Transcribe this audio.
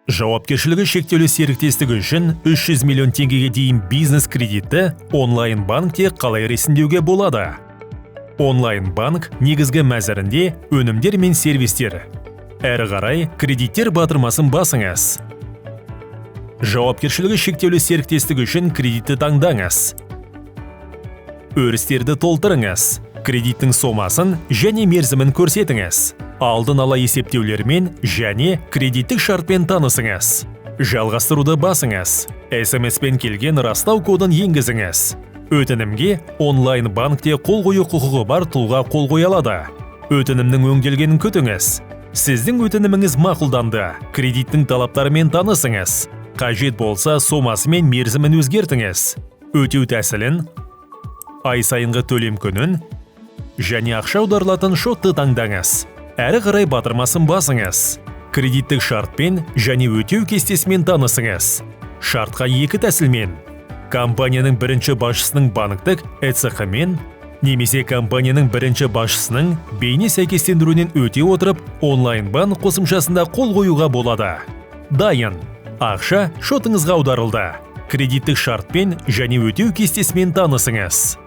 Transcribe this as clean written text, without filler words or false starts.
Жауапкершілігі шектеулі серіктестігі үшін 300 миллион теңгеге дейін бизнес кредитті онлайн банкте қалай ресімдеуге болады? Онлайн банк негізгі мәзірінде өнімдер мен сервистер. Әрі қарай кредиттер батырмасын басыңыз. Жауапкершілігі шектеулі серіктестігі үшін кредитті таңдаңыз. Өрістерді толтырыңыз. Кредиттің сомасын және мерзімін көрсетіңіз. Алдын ала есептеулермен және кредиттік шартпен танысыңыз. Жалғастыруды басыңыз. SMS-пен келген растау кодын енгізіңіз. Өтінімге онлайн банкте қол қою құқығы бар тұлға қол қоя алады. Өтінімнің өңделгенін күтіңіз. Сіздің өтініміңіз мақұлданды. Кредиттің талаптарымен танысыңыз. Қажет болса сомасы мен мерзімін өзгертіңіз. Өтеу тәсілін, ай сайынғы төлем күнін және ақша аударылатын шотты таңдаңыз. Әрі қарай батырмасын басыңыз. Кредиттік шартпен және өтеу кестесімен танысыңыз. Шартқа екі тәсілмен. Компанияның бірінші басшысының банктік ЭЦХ-мен немесе компанияның бірінші басшысының бейне сәйкестендіруінен өте отырып, онлайн банк қосымшасында қол қоюға болады. Дайын. Ақша шотыңызға аударылды. Кредиттік шартпен және өтеу кестесімен танысыңыз.